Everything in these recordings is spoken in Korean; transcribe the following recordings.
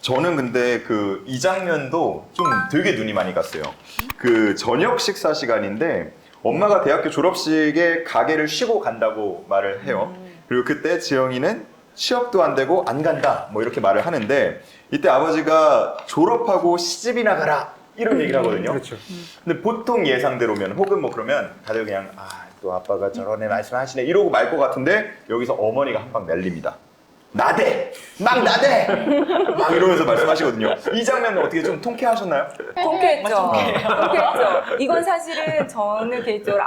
저는 근데 이 장면도 좀 되게 눈이 많이 갔어요. 저녁 식사 시간인데 엄마가 대학교 졸업식에 가게를 쉬고 간다고 말을 해요. 그리고 그때 지영이는 취업도 안 되고 안 간다 뭐 이렇게 말을 하는데 이때 아버지가 졸업하고 시집이나 가라 이런 얘기를 하거든요. 그렇죠. 근데 보통 예상대로면 혹은 뭐 그러면 다들 그냥 또 아빠가 저런 애 말씀하시네 이러고 말 것 같은데 여기서 어머니가 한 방 날립니다. 나대! 막 나대! 막 이러면서 말씀하시거든요. 이 장면은 어떻게 좀 통쾌하셨나요? 통쾌했죠. 통쾌했죠. 이건 사실은 저는 개인적으로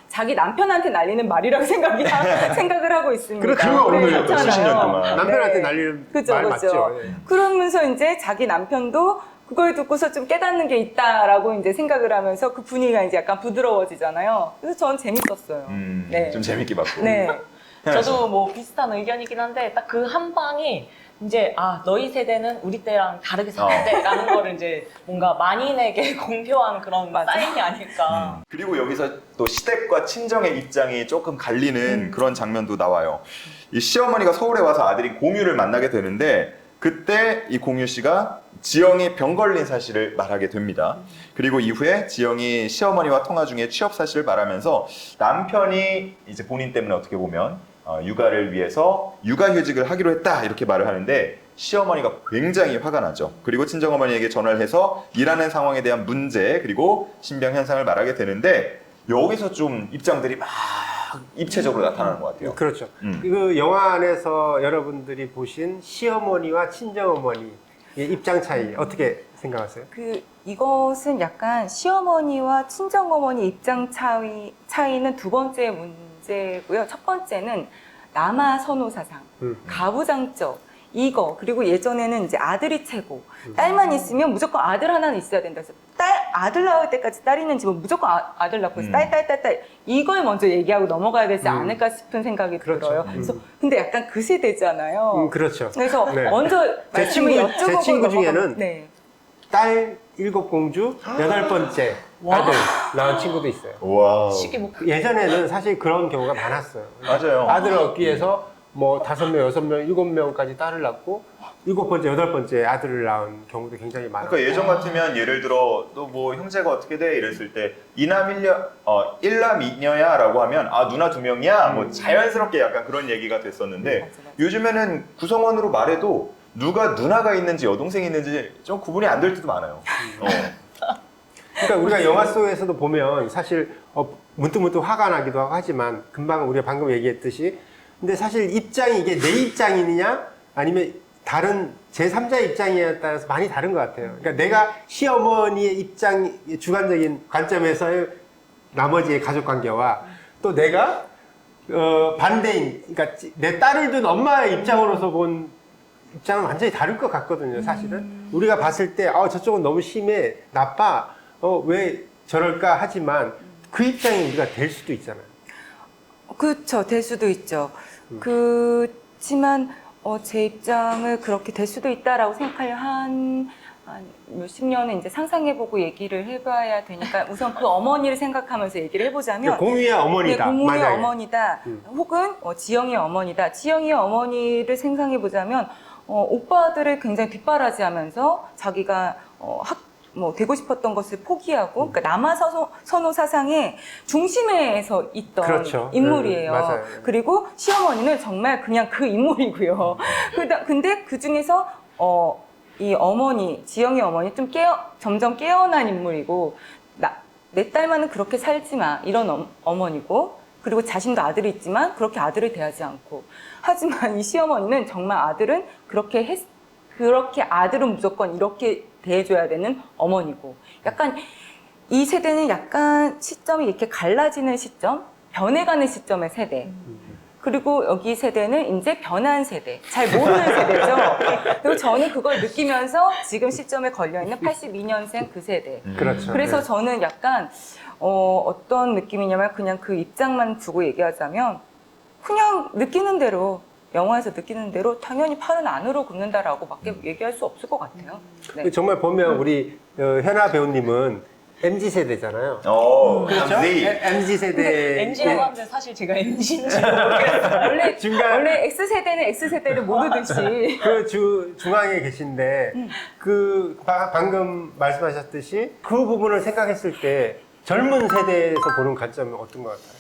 자기 남편한테 날리는 말이라고 생각을 하고 있습니다. 그렇죠. 오늘 그렇잖아요. 수십 년 동안. 남편한테 날리는 그죠, 말 그죠. 맞죠? 예. 그러면서 이제 자기 남편도 그걸 듣고서 좀 깨닫는 게 있다라고 이제 생각을 하면서 그 분위기가 이제 약간 부드러워지잖아요. 그래서 전 재밌었어요. 네. 좀 재밌게 봤고. 네. 저도 뭐 비슷한 의견이긴 한데 딱 그 한 방이 이제 너희 세대는 우리 때랑 다르게 살았대 라는 거를 이제 뭔가 만인에게 공표한 그런 사인이 아닐까. 그리고 여기서 또 시댁과 친정의 입장이 조금 갈리는 그런 장면도 나와요. 이 시어머니가 서울에 와서 아들인 공유를 만나게 되는데 그때 이 공유 씨가 지영이 병 걸린 사실을 말하게 됩니다. 그리고 이후에 지영이 시어머니와 통화 중에 취업 사실을 말하면서 남편이 이제 본인 때문에 어떻게 보면 육아를 위해서 육아휴직을 하기로 했다 이렇게 말을 하는데 시어머니가 굉장히 화가 나죠. 그리고 친정어머니에게 전화를 해서 일하는 상황에 대한 문제 그리고 신병 현상을 말하게 되는데 여기서 좀 입장들이 막 입체적으로 나타나는 것 같아요. 그렇죠. 그 영화 안에서 여러분들이 보신 시어머니와 친정어머니의 입장 차이 어떻게 생각하세요? 이것은 약간 시어머니와 친정어머니 입장 차이는 두 번째 문제고요. 첫 번째는 남아 선호 사상, 가부장적 이거 그리고 예전에는 이제 아들이 최고, 딸만 있으면 무조건 아들 하나는 있어야 된다. 그래서 아들 낳을 때까지 딸 있는 집은 무조건 아들 낳고 있어. 딸 이걸 먼저 얘기하고 넘어가야 되지 않을까 싶은 생각이 그렇죠. 들어요. 그래서 근데 약간 그 세대잖아요. 그렇죠. 그래서 네. 먼저 제 말씀을 여쭤보고 제 친구 중에는 네. 딸 7공주 8번째 아들 낳은 친구도 있어요. 와. 시기 뭐 예전에는 사실 그런 경우가 많았어요. 맞아요. 아들을 얻기 위해서 뭐 5명, 6명, 7명까지 딸을 낳고 7번째, 8번째 아들을 낳은 경우도 굉장히 많아요. 그러니까 예전 같으면 예를 들어 너 뭐 형제가 어떻게 돼 이랬을 때 일남 이녀야라고 하면 누나 2명이야 뭐 자연스럽게 약간 그런 얘기가 됐었는데 맞아. 요즘에는 구성원으로 말해도 누가 누나가 있는지 여동생이 있는지 좀 구분이 안 될 때도 많아요. 그러니까 우리가 영화 속에서도 보면 사실 문득문득 화가 나기도 하고 하지만 금방 우리가 방금 얘기했듯이 근데 사실 입장이 이게 내 입장이냐 아니면 다른 제3자의 입장에 따라서 많이 다른 것 같아요. 그러니까 내가 시어머니의 입장, 주관적인 관점에서의 나머지의 가족관계와 또 내가 반대인, 그러니까 내 딸을 둔 엄마의 입장으로서 본 입장은 완전히 다를 것 같거든요, 사실은. 우리가 봤을 때, 저쪽은 너무 심해, 나빠, 왜 저럴까 하지만 그 입장이 우리가 될 수도 있잖아요. 그렇죠. 될 수도 있죠. 그렇지만 제 입장을 그렇게 될 수도 있다라고 생각하려 한 몇십 년은 이제 상상해보고 얘기를 해봐야 되니까 우선 그 어머니를 생각하면서 얘기를 해보자면 공유의 어머니다. 네, 공유의 만약에. 어머니다 혹은 지영이의 어머니다. 지영이의 어머니를 생각해보자면 오빠들을 굉장히 뒷바라지하면서 자기가 되고 싶었던 것을 포기하고 그러니까 남아 선호 사상의 중심에서 있던 그렇죠. 인물이에요. 맞아요. 그리고 시어머니는 정말 그냥 그 인물이고요. 근데 그 중에서 이 어머니, 지영이 어머니 좀 점점 깨어난 인물이고 내 딸만은 그렇게 살지 마 이런 어머니고 그리고 자신도 아들이 있지만 그렇게 아들을 대하지 않고 하지만 이 시어머니는 정말 아들은 그렇게 아들은 무조건 이렇게 대해줘야 되는 어머니고 약간 이 세대는 약간 시점이 이렇게 갈라지는 시점, 변해가는 시점의 세대. 그리고 여기 세대는 이제 변한 세대, 잘 모르는 세대죠. 그리고 저는 그걸 느끼면서 지금 시점에 걸려있는 82년생 그 세대. 그렇죠. 그래서 네. 저는 약간 어떤 느낌이냐면 그냥 그 입장만 두고 얘기하자면 그냥 느끼는 대로 영화에서 느끼는 대로 당연히 팔은 안으로 굽는다라고 밖에 얘기할 수 없을 것 같아요. 네. 정말 보면 우리 현아 배우님은 MZ 세대잖아요. 그렇죠? MZ 세대. MG라고 하는데 사실 제가 MG인지 모르겠어요. 원래 X세대는 X세대를 모르듯이. 그 중앙에 계신데 그 방금 말씀하셨듯이 그 부분을 생각했을 때 젊은 세대에서 보는 관점은 어떤 것 같아요?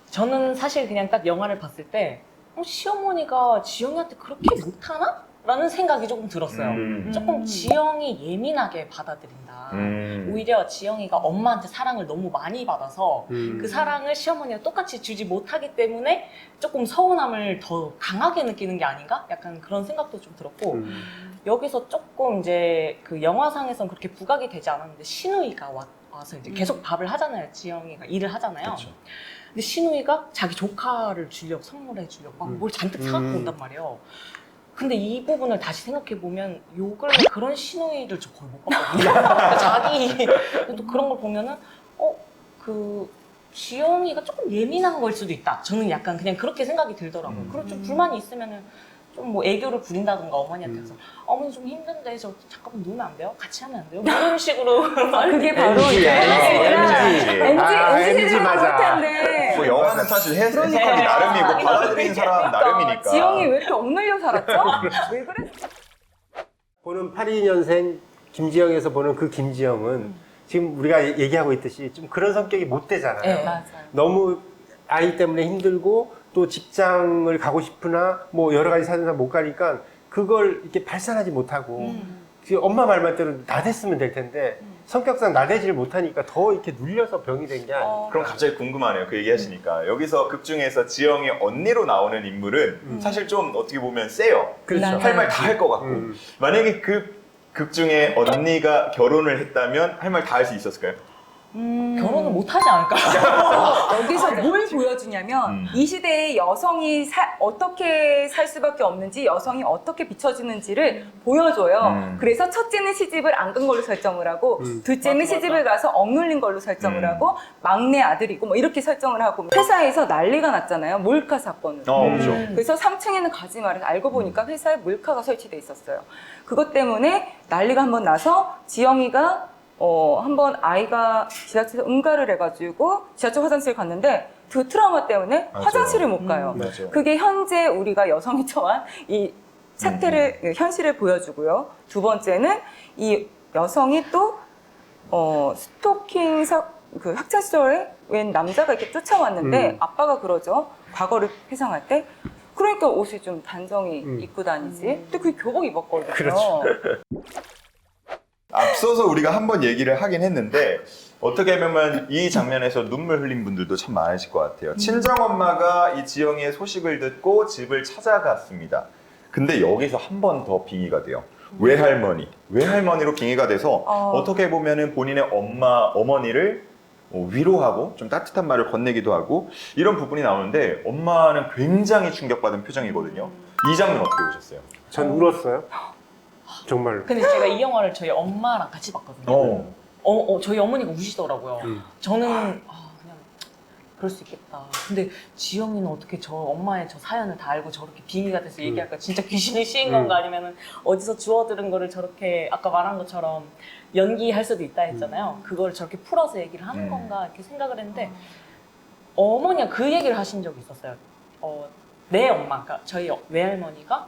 저는 사실 그냥 딱 영화를 봤을 때 시어머니가 지영이한테 그렇게 못하나? 라는 생각이 조금 들었어요. 조금 지영이 예민하게 받아들인다. 오히려 지영이가 엄마한테 사랑을 너무 많이 받아서 그 사랑을 시어머니가 똑같이 주지 못하기 때문에 조금 서운함을 더 강하게 느끼는 게 아닌가? 약간 그런 생각도 좀 들었고 여기서 조금 이제 그 영화상에선 그렇게 부각이 되지 않았는데 신우이가 와서 이제 계속 밥을 하잖아요. 지영이가 일을 하잖아요. 그렇죠. 근데 신우이가 자기 조카를 주려고 선물해 주려고 막 뭘 잔뜩 사갖고 온단 말이에요. 근데 이 부분을 다시 생각해보면 요 근래 그런 신우이들 저 거의 못 봤거든요. 자기 또 그런 걸 보면은 그 지영이가 조금 예민한 걸 수도 있다. 저는 약간 그냥 그렇게 생각이 들더라고요. 그리고 좀 불만이 있으면은 좀 뭐 애교를 부린다든가 어머니한테 가서 어머니 좀 힘든데 저 잠깐만 놀면 안 돼요? 같이 하면 안 돼요? 뭐 이런 식으로 그게 바로 MG, 이제 MG 맞아. 텐데. 뭐 영화는 사실 해석하기 그러니까. 나름이고 받아들이는 사람 나름이니까. 지영이 왜 이렇게 억눌려 살았죠? 왜 그래? 보는 82년생 김지영에서 보는 그 김지영은 지금 우리가 얘기하고 있듯이 좀 그런 성격이 못 되잖아요. 네. 맞아요. 너무 아이 때문에 힘들고 또 직장을 가고 싶으나 뭐 여러 가지 사정상 못 가니까 그걸 이렇게 발산하지 못하고 지금 엄마 말만 들으면 나댔으면 될 텐데 성격상 나대지를 못하니까 더 이렇게 눌려서 병이 된 게 아니에요. 그럼 갑자기 궁금하네요. 그 얘기하시니까 여기서 극 중에서 지영이 언니로 나오는 인물은 사실 좀 어떻게 보면 세요. 그렇죠. 할 말 다 할 것 같고 만약에 그 극 중에 언니가 결혼을 했다면 할 말 다 할 수 있었을까요? 결혼을 못 하지 않을까? 여기서 뭘 보여주냐면 이 시대의 여성이 어떻게 살 수밖에 없는지 여성이 어떻게 비춰지는지를 보여줘요. 그래서 첫째는 시집을 안 간 걸로 설정을 하고 둘째는 맞아. 시집을 가서 억눌린 걸로 설정을 하고 막내 아들이고 뭐 이렇게 설정을 하고 회사에서 난리가 났잖아요. 몰카 사건으로. 그렇죠. 그래서 3층에는 가지 말아서 알고 보니까 회사에 몰카가 설치돼 있었어요. 그것 때문에 난리가 한번 나서 지영이가 한번 아이가 지하철에서 응가를 해가지고 지하철 화장실 갔는데 그 트라우마 때문에 맞아요. 화장실을 못 가요. 맞아요. 그게 현재 우리가 여성이 처한 이 사태를, 현실을 보여주고요. 두 번째는 이 여성이 또, 스토킹 그 학창시절에 웬 남자가 이렇게 쫓아왔는데 아빠가 그러죠. 과거를 회상할 때. 그러니까 옷을 좀 단정히 입고 다니지. 근데 그게 교복 입었거든요. 그렇죠. 앞서서 우리가 한번 얘기를 하긴 했는데 어떻게 보면 이 장면에서 눈물 흘린 분들도 참 많으실 것 같아요. 친정엄마가 이 지영이의 소식을 듣고 집을 찾아갔습니다. 근데 여기서 한 번 더 빙의가 돼요. 외할머니로 빙의가 돼서 어떻게 보면은 본인의 어머니를 위로하고 좀 따뜻한 말을 건네기도 하고 이런 부분이 나오는데 엄마는 굉장히 충격받은 표정이거든요. 이 장면 어떻게 보셨어요? 전 울었어요. 정말로. 근데 제가 이 영화를 저희 엄마랑 같이 봤거든요. 저희 어머니가 우시더라고요. 저는 그냥 그럴 수 있겠다. 근데 지영이는 어떻게 저 엄마의 저 사연을 다 알고 저렇게 빙의가 돼서 얘기할까? 진짜 귀신을 씌인 건가? 아니면 어디서 주워들은 거를 저렇게 아까 말한 것처럼 연기할 수도 있다 했잖아요. 그걸 저렇게 풀어서 얘기를 하는 건가? 이렇게 생각을 했는데 어머니가 그 얘기를 하신 적이 있었어요. 내 엄마, 그러니까 저희 외할머니가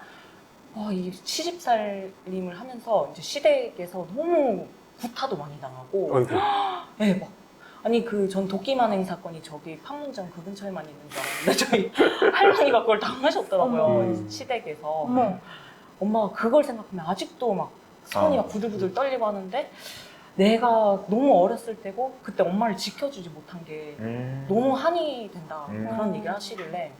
이 시집살림을 하면서 이제 시댁에서 너무 구타도 많이 당하고, 어이구. 네, 막 아니 전 도끼만행 사건이 저기 판문점 그 근처에만 있는 줄 알았는데 저희 할머니가 그걸 당하셨더라고요. 시댁에서. 엄마가 그걸 생각하면 아직도 막 손이 막 부들부들 떨리고 하는데 내가 너무 어렸을 때고 그때 엄마를 지켜주지 못한 게 너무 한이 된다 그런 얘기를 하시길래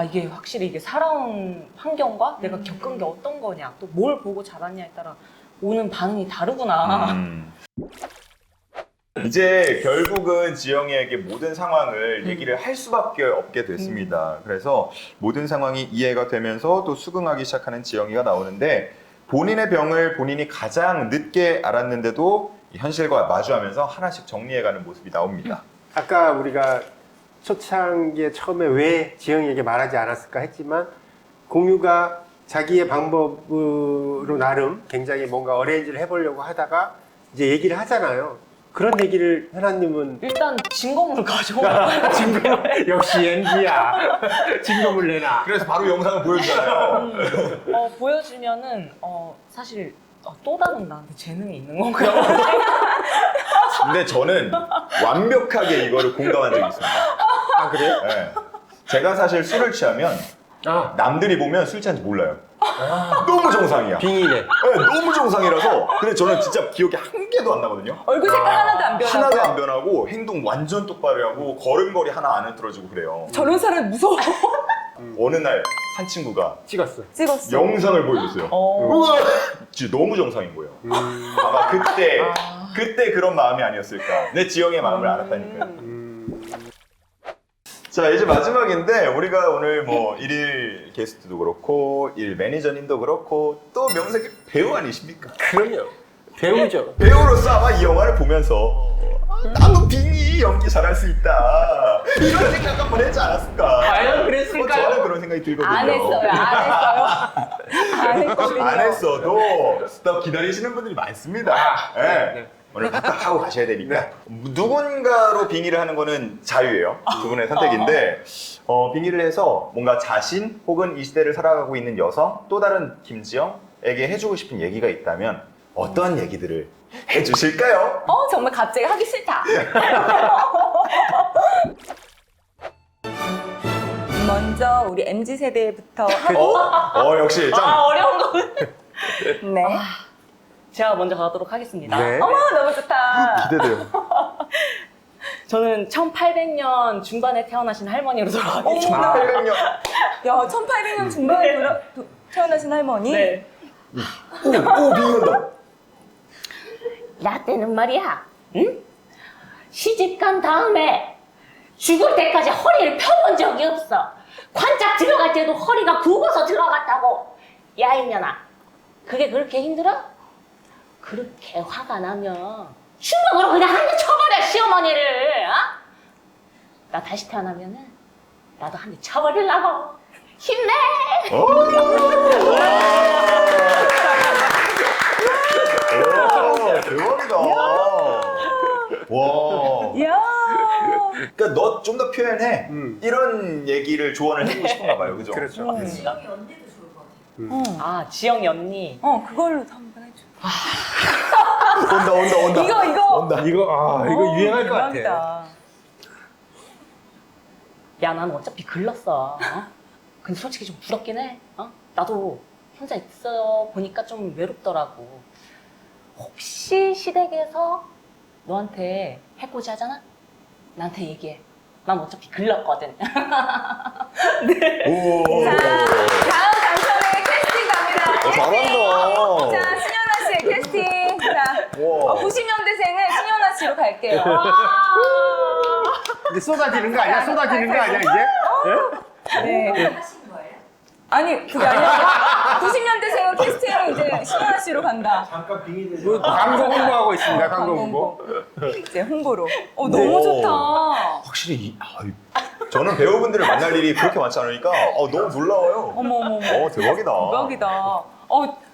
이게 확실히 이게 살아온 환경과 내가 겪은 게 어떤 거냐 또 뭘 보고 자랐냐에 따라 오는 반응이 다르구나. 이제 결국은 지영이에게 모든 상황을 얘기를 할 수밖에 없게 됐습니다. 그래서 모든 상황이 이해가 되면서 또 수긍하기 시작하는 지영이가 나오는데 본인의 병을 본인이 가장 늦게 알았는데도 현실과 마주하면서 하나씩 정리해가는 모습이 나옵니다. 아까 우리가 초창기에 처음에 왜 지영이에게 말하지 않았을까 했지만 공유가 자기의 방법으로 나름 굉장히 뭔가 어레인지를 해보려고 하다가 이제 얘기를 하잖아요. 그런 얘기를 현아님은 일단 증거물을 가져오면 증거 역시 MG야. 증거물 내놔. 그래서 바로 영상을 보여주잖아요. 보여주면은 사실 또 다른 나한테 재능이 있는 건가요? 근데 저는 완벽하게 이거를 공감한 적이 있습니다. 아 그래요? 네. 제가 사실 술을 취하면 아 남들이 보면 술 취한지 몰라요. 너무 정상이야. 빙이네. 네, 너무 정상이라서. 근데 저는 진짜 기억이 한 개도 안 나거든요. 얼굴 색깔 하나도 안 변하고. 하나도 안 변하고 행동 완전 똑바로 하고 걸음걸이 하나 안 흐트러지고 그래요. 저런 사람 무서워. 어느 날 한 친구가 찍었어. 찍었어. 영상을 보여줬어요. 우와! 진짜 너무 정상인 거예요. 아마 그때 그런 마음이 아니었을까. 내 지영의 마음을 알았다니까요. 자, 이제 마지막인데 우리가 오늘 뭐 일일 게스트도 그렇고 일 매니저님도 그렇고 또 명색이 배우 아니십니까? 그럼요. 배우죠. 배우로서 아마 이 영화를 보면서 나도 빙이 연기 잘할 수 있다 이런 생각 한번 했지 않았을까? 과연 그랬을까요? 저는 그런 생각이 들거든요. 안 했어요. 안 했거든요. 안 했어도 또 기다리시는 분들이 많습니다. 네. 네. 오늘 부탁하고 가셔야 되니까. 누군가로 빙의를 하는 거는 자유예요. 두 분의 선택인데 빙의를 해서 뭔가 자신 혹은 이 시대를 살아가고 있는 여성 또 다른 김지영에게 해주고 싶은 얘기가 있다면 어떤 얘기들을 해주실까요? 정말 갑자기 하기 싫다. 먼저 우리 MZ세대부터 역시 짱. 어려운 거. 네. 제가 먼저 가도록 하겠습니다. 네. 어머 너무 좋다. 기대돼요. 저는 1800년 중반에 태어나신 할머니로 돌아가겠습니다. 어머나. 1800년. 야 1800년 중반에 태어나신 할머니. 네. 오, 빙의한다. 나 때는 말이야, 응? 시집 간 다음에 죽을 때까지 허리를 펴본 적이 없어. 관짝 들어갈 때도 허리가 굽어서 들어갔다고. 야, 이년아, 그게 그렇게 힘들어? 그렇게 화가 나면 주먹으로 그냥 한 대 쳐버려, 시어머니를. 나 다시 태어나면은 나도 한 대 쳐버리려고. 힘내! 대박이다. 와. 이야. 그러니까 너 좀 더 표현해. 이런 얘기를 조언을 해주고 싶은가 봐요. 그죠? 그렇죠. 지영이 언니. 그걸로 한번 해줘. 온다. 이거. 이거 유행할 것 같아. 대박이다. 야, 난 어차피 글렀어. 근데 솔직히 좀 부럽긴 해. 나도 혼자 있어 보니까 좀 외롭더라고. 혹시 시댁에서 너한테 해코지 하잖아? 나한테 얘기해. 난 어차피 글렀거든. 오. 자, 다음 당첨의 캐스팅 갑니다. 잘한다. 자, 신현아 씨의 캐스팅. 자, 와. 90년대생은 신현아 씨로 갈게요. 이제 쏟아지는 거 아니야? 쏟아지는 거 아니야 이제? 네. 아니, 그게 아니라 90년대생은 캐스팅을 이제 신현아 씨로 간다. 뭐, 광고 홍보하고 있습니다. 광고 홍보. 이제 홍보로. 너무 좋다. 확실히 저는 배우분들을 만날 일이 그렇게 많지 않으니까 너무 놀라워요. 어머. 대박이다. 대박이다.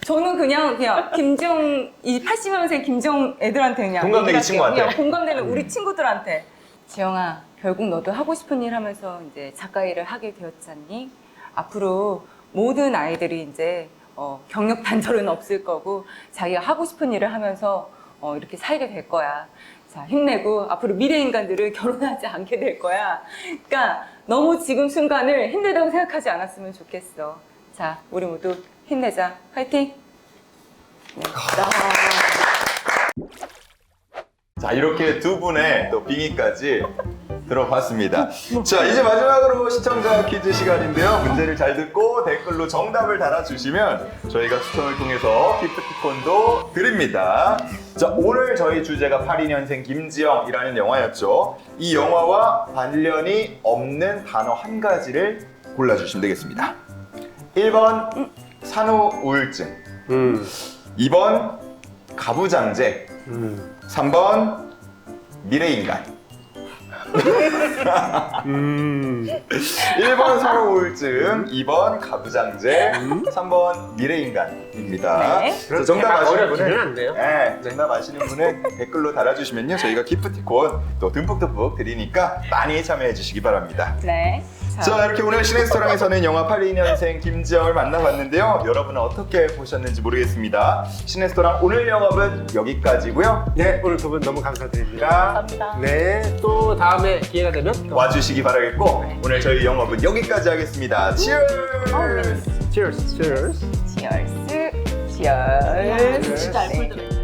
저는 그냥 김지영, 이 80년생 김지영 애들한테 그냥. 공감되는 얘기할게요. 친구한테. 그냥 공감되는 우리 친구들한테. 지영아, 결국 너도 하고 싶은 일 하면서 이제 작가 일을 하게 되었잖니? 앞으로 모든 아이들이 이제 경력 단절은 없을 거고 자기가 하고 싶은 일을 하면서 이렇게 살게 될 거야. 자, 힘내고 앞으로 미래 인간들을 결혼하지 않게 될 거야. 그러니까 너무 지금 순간을 힘들다고 생각하지 않았으면 좋겠어. 자, 우리 모두 힘내자. 화이팅! 네. 자, 이렇게 두 분의 또 빙의까지 들어봤습니다. 자, 이제 마지막으로 시청자 퀴즈 시간인데요. 문제를 잘 듣고 댓글로 정답을 달아주시면 저희가 추첨을 통해서 기프티콘도 드립니다. 자, 오늘 저희 주제가 82년생 김지영이라는 영화였죠. 이 영화와 관련이 없는 단어 한 가지를 골라주시면 되겠습니다. 1번 산후우울증, 2번 가부장제, 3번 미래인간, 음. 1번 서로 우울증, 2번 가부장제, 3번 미래인간입니다. 네. 자, 정답 아시는 어렵지는 분은 않네요. 네, 정답 아시는 분은 댓글로 달아주시면요 저희가 기프티콘 또 듬뿍듬뿍 드리니까 많이 참여해 주시기 바랍니다. 네. 자, 이렇게 오늘 시네스토랑에서는 영화 82년생 김지영을 만나봤는데요. 여러분은 어떻게 보셨는지 모르겠습니다. 시네스토랑 오늘 영업은 여기까지고요. 네, 오늘 두 분 너무 감사드립니다. 감사합니다. 네, 또 다음에 기회가 되면 또 와주시기 바라겠고 오늘 저희 영업은 여기까지 하겠습니다. 치얼! Cheers. Cheers. 치얼스. 치얼스. 진짜 알콜 들어.